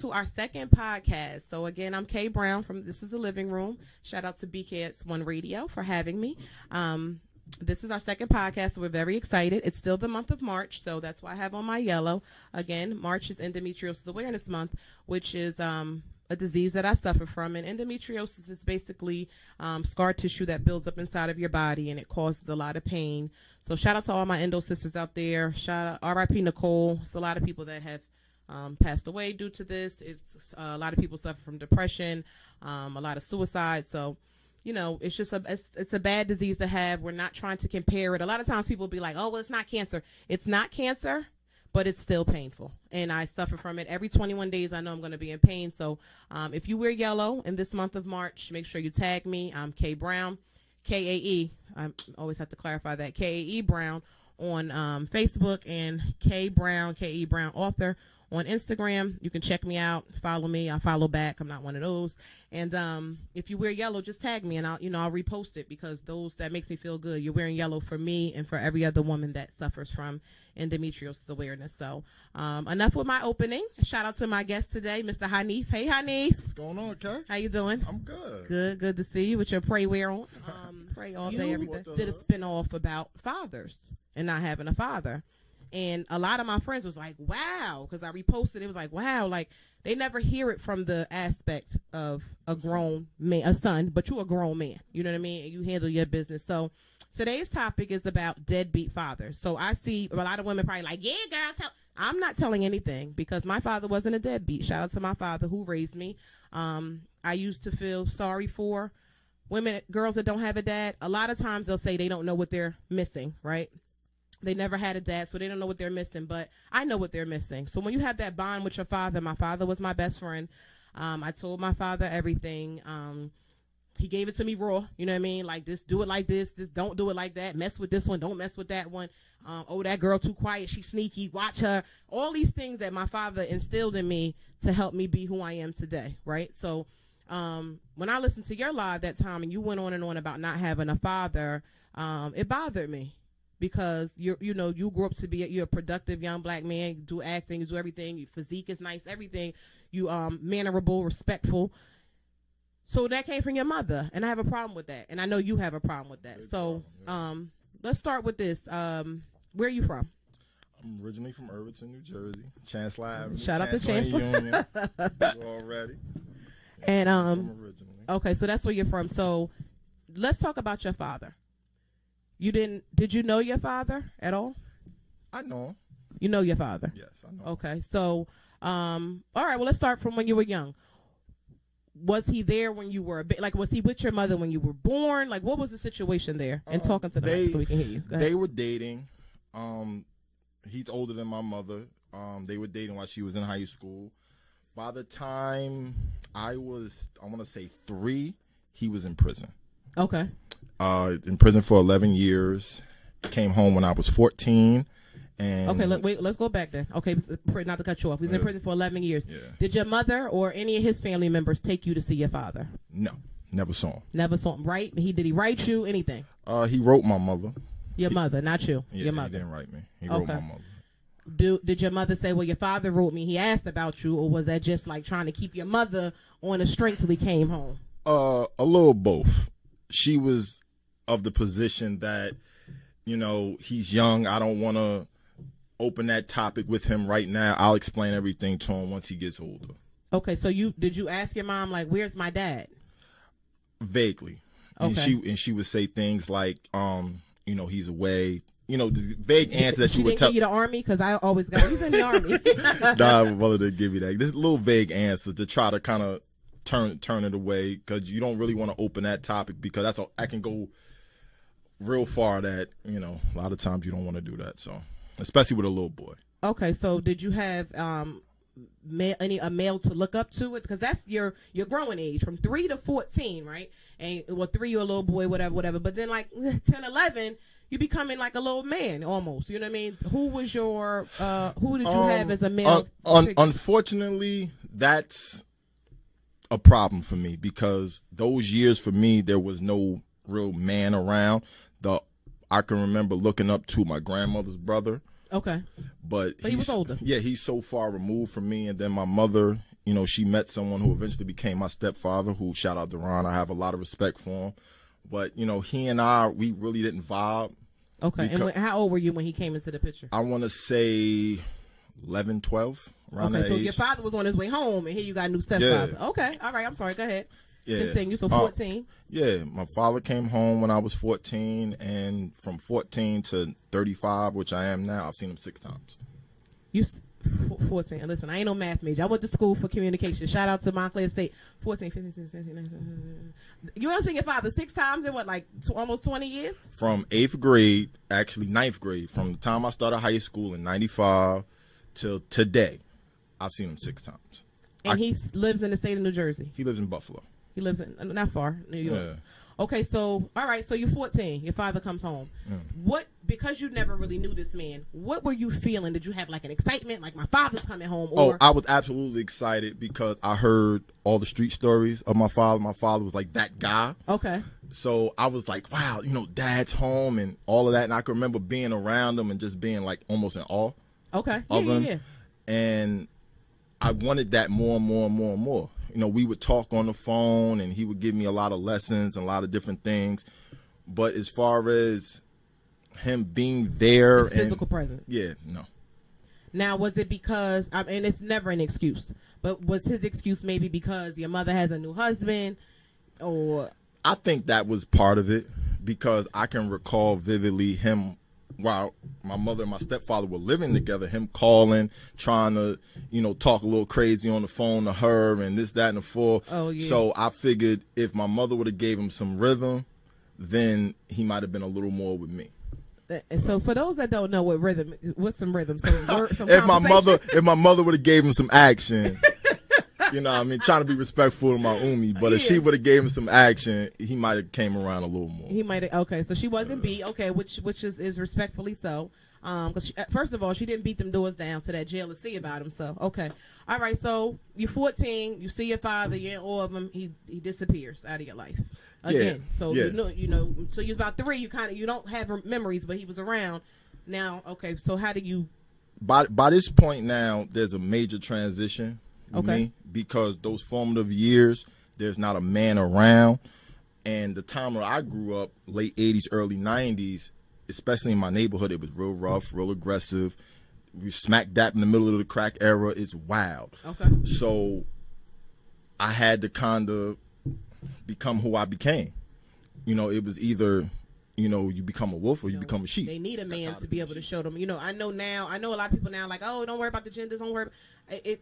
to our second podcast. So again, I'm Kae Brown from This is the Living Room. Shout out to BKS1 Radio for having me. This is our second podcast, so we're very excited. It's still the month of March, so that's why I have on my yellow. Again, March is Endometriosis Awareness Month, which is a disease that I suffer from. And endometriosis is basically scar tissue that builds up inside of your body, and it causes a lot of pain. So shout out to all my endo sisters out there. Shout out R.I.P. Nicole. It's a lot of people that have passed away due to this. It's a lot of people suffer from depression, a lot of suicide. So, you know, it's just it's a bad disease to have. We're not trying to compare it. A lot of times people be like, oh, well, it's not cancer. It's not cancer, but it's still painful. And I suffer from it. Every 21 days, I know I'm going to be in pain. So if you wear yellow in this month of March, make sure you tag me. I'm Kae Brown, K-A-E. I always have to clarify that. K-A-E Brown on Facebook, and Kae Brown, K-E Brown author on Instagram. You can check me out, follow me. I'll follow back. I'm not one of those. And if you wear yellow, just tag me, and I'll repost it, because that makes me feel good. You're wearing yellow for me and for every other woman that suffers from endometriosis awareness. So enough with my opening. Shout out to my guest today, Mr. Hanif. Hey, Hanif. What's going on, Kae? How you doing? I'm good. Good to see you with your pray wear on. Pray all day, every day. Did a spinoff about fathers and not having a father. And a lot of my friends was like, wow, because I reposted. It was like, wow, like they never hear it from the aspect of a grown man, a son, but you're a grown man. You know what I mean? And you handle your business. So today's topic is about deadbeat fathers. So I see a lot of women probably like, yeah, girl, I'm not telling anything, because my father wasn't a deadbeat. Shout out to my father who raised me. I used to feel sorry for girls that don't have a dad. A lot of times they'll say they don't know what they're missing, right? They never had a dad, so they don't know what they're missing, but I know what they're missing. So when you have that bond with your father, my father was my best friend. I told my father everything. He gave it to me raw, you know what I mean? Like, this, do it like this, don't do it like that, mess with this one, don't mess with that one. Oh, that girl too quiet, she's sneaky, watch her. All these things that my father instilled in me to help me be who I am today, right? So when I listened to your live that time and you went on and on about not having a father, it bothered me. Because you grew up to be you're a productive young black man. You do acting, you do everything. Your physique is nice, everything. You mannerable, respectful. So that came from your mother, and I have a problem with that, and I know you have a problem with that. So let's start with this. Where are you from? I'm originally from Irvington, New Jersey. Chancellor Avenue. Shout out to Chancellor Union. Already. And originally. Okay, so that's where you're from. So let's talk about your father. Did you know your father at all? I know him. You know your father? Yes, I know. Okay, so, all right, well, let's start from when you were young. Was he there when you were was he with your mother when you were born? Like, what was the situation there? And talking to them so we can hear you. They were dating. He's older than my mother. They were dating while she was in high school. By the time I want to say 3, he was in prison. Okay. In prison for 11 years. Came home when I was 14. And okay, let's go back then. Okay, not to cut you off. He was in prison for 11 years. Yeah. Did your mother or any of his family members take you to see your father? No, never saw him. Never saw him, right? Did he write you anything? He wrote my mother. Your mother, not you. Yeah, your mother. He didn't write me. He wrote my mother. Did your mother say, well, your father wrote me, he asked about you, or was that just like trying to keep your mother on a string till he came home? A little both. She was of the position that, he's young. I don't want to open that topic with him right now. I'll explain everything to him once he gets older. Okay, so did you ask your mom, like, where's my dad? Vaguely. Okay. And she would say things like, he's away. The vague answer that you would tell. Did you the army? Because I always got, he's in the army. Nah, my mother didn't give me that. This little vague answers to try to kind of turn it away, because you don't really want to open that topic, because I can go real far that, a lot of times you don't want to do that. So, especially with a little boy. Okay, so did you have a male to look up to it? Because that's your growing age from 3 to 14, right? And 3 you're a little boy, whatever. But then like 10, 11, you becoming like a little man almost. You know what I mean? Who was your who did you have as a male? Unfortunately, that's a problem for me, because those years for me there was no real man around. I can remember looking up to my grandmother's brother. Okay. But he was older. Yeah, he's so far removed from me. And then my mother, you know, she met someone who eventually became my stepfather, who, shout out to Ron, I have a lot of respect for him. But, you know, he and I, we really didn't vibe. Okay. And how old were you when he came into the picture? I want to say 11, 12, around that age. So your father was on his way home, and here you got a new stepfather. Yeah. Okay. All right. I'm sorry. Go ahead. Yeah. Continue. So 14. Yeah. My father came home when I was 14, and from 14 to 35, which I am now, I've seen him 6 times. 14. Listen, I ain't no math major. I went to school for communication. Shout out to Montclair State. 14, 15, 16, 17, 19. You ever seen your father 6 times in what, like almost 20 years? From 8th grade, actually 9th grade, from the time I started high school in 95 till today, I've seen him 6 times. And he lives in the state of New Jersey? He lives in Buffalo. He lives in, not far, New York. Yeah. Okay, so, all right, so you're 14. Your father comes home. Yeah. Because you never really knew this man, what were you feeling? Did you have like an excitement, like my father's coming home? Or? I was absolutely excited because I heard all the street stories of my father. My father was like that guy. Okay. So I was like, wow, you know, dad's home and all of that. And I can remember being around him and just being like almost in awe. Okay. Of him. Yeah. And I wanted that more and more and more and more. You know, we would talk on the phone and he would give me a lot of lessons and a lot of different things. But as far as him being there, his physical presence. Yeah, no. Now, was it because, and it's never an excuse, but was his excuse maybe because your mother has a new husband, or? I think that was part of it, because I can recall vividly him, while my mother and my stepfather were living together, him calling, trying to, you know, talk a little crazy on the phone to her and this, that, and the four. Oh, yeah. So I figured if my mother would have gave him some rhythm, then he might have been a little more with me. So for those that don't know what rhythm, what's some rhythm? Some if my mother would have gave him some action, you know what I mean, trying to be respectful to my umi, but if she would have gave him some action, he might have came around a little more. He might have. Okay, so she wasn't beat. Okay, which is respectfully so. Because first of all, she didn't beat them doors down to that jail to see about him. So okay, all right. So you're 14. You see your father. You're in awe of him. He disappears out of your life again. Yeah. So you know. So you're about 3. You don't have memories, but he was around. Now, okay. So how do you? By this point now, there's a major transition. With me, because those formative years, there's not a man around, and the time where I grew up, late 80s, early 90s, especially in my neighborhood, it was real rough, real aggressive. We smack dab in the middle of the crack era. It's wild. Okay. So I had to kind of become who I became. You know, it was either, you know, you become a wolf or you become a sheep. They need a man to be able to show them. You know, I know a lot of people now like, oh, don't worry about the genders, don't worry.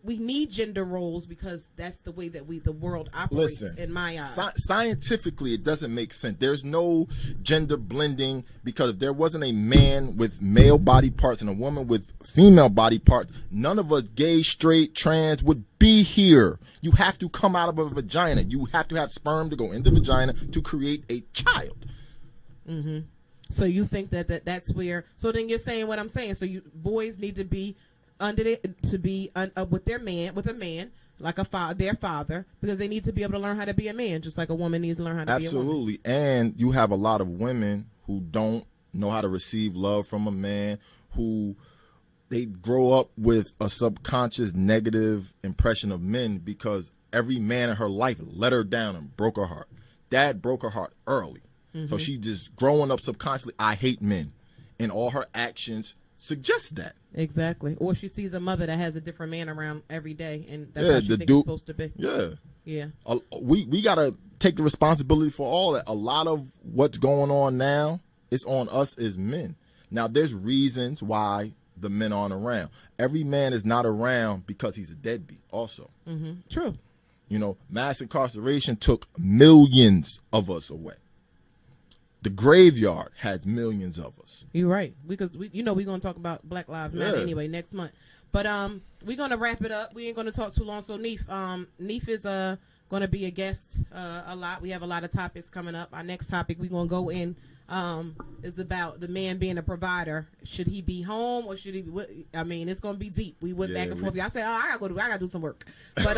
We need gender roles because that's the way that the world operates. Listen, in my eyes. Scientifically, it doesn't make sense. There's no gender blending, because if there wasn't a man with male body parts and a woman with female body parts, none of us gay, straight, trans would be here. You have to come out of a vagina. You have to have sperm to go in the vagina to create a child. Mm-hmm. So you think that's where? So then you're saying what I'm saying. So boys need to be with a man like their father, because they need to be able to learn how to be a man, just like a woman needs to learn how to be a woman. Absolutely. And you have a lot of women who don't know how to receive love from a man, who they grow up with a subconscious negative impression of men because every man in her life let her down and broke her heart. Dad broke her heart early. Mm-hmm. So she just growing up subconsciously, I hate men, and all her actions suggest that. Exactly. Or she sees a mother that has a different man around every day, and that's how she thinks it's supposed to be. Yeah. We got to take the responsibility for all that. A lot of what's going on now is on us as men. Now, there's reasons why the men aren't around. Every man is not around because he's a deadbeat also. Mm-hmm. True. You know, mass incarceration took millions of us away. The graveyard has millions of us. You're right. Because we're going to talk about Black Lives Matter anyway next month. But we're going to wrap it up. We ain't going to talk too long. So Neef is going to be a guest a lot. We have a lot of topics coming up. Our next topic we're going to go in is about the man being a provider. Should he be home or should he be? I mean, it's going to be deep. We went back and forth. I said, I got to do some work. But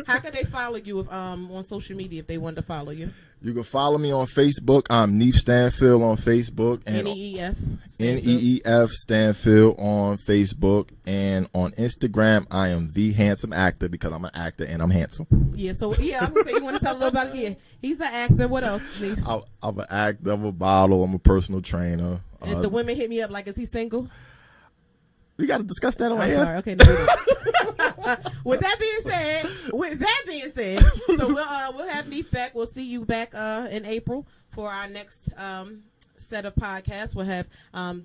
how can they follow you on social media if they want to follow you? You can follow me on Facebook. I'm Neef Stanfield on Facebook. And Neef. Neef Stanfield on Facebook. And on Instagram, I am The Handsome Actor because I'm an actor and I'm handsome. Yeah, so, I was going to say, you want to tell a little about it? Yeah, he's an actor. What else, Neef? I'm an actor. I'm a model. I'm a personal trainer. If the women hit me up like, is he single? We got to discuss that on air. Sorry. Okay, no, With that being said, so we'll have Neef back. We'll see you back in April for our next set of podcasts. We'll have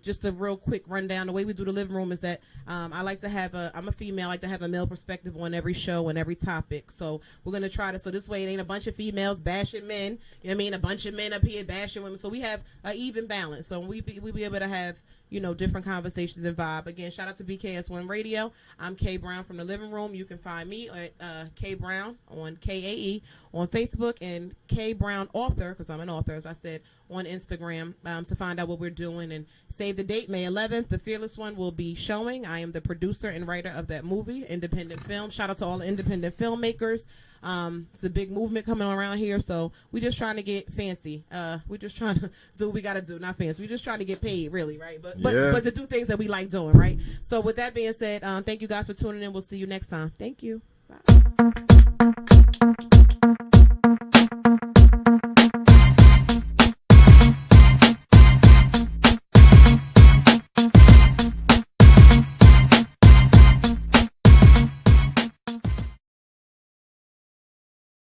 just a real quick rundown. The way we do the living room is that I like to have I'm a female. I like to have a male perspective on every show and every topic. So we're gonna try to. So this way, it ain't a bunch of females bashing men. You know what I mean? A bunch of men up here bashing women. So we have an even balance. So we be able to have, you know, different conversations and vibe. Again, shout out to BKS1 Radio. I'm Kae Brown from the living room. You can find me at Kae Brown on KAE on Facebook and Kae Brown Author, because I'm an author, as I said, on Instagram to find out what we're doing. And save the date, May 11th. The Fearless One will be showing. I am the producer and writer of that movie, independent film. Shout out to all the independent filmmakers. It's a big movement coming around here, so we're just trying to get fancy. We're just trying to do what we got to do, not fancy. We're just trying to get paid, really, right? But to do things that we like doing, right? So with that being said, thank you guys for tuning in. We'll see you next time. Thank you. Bye.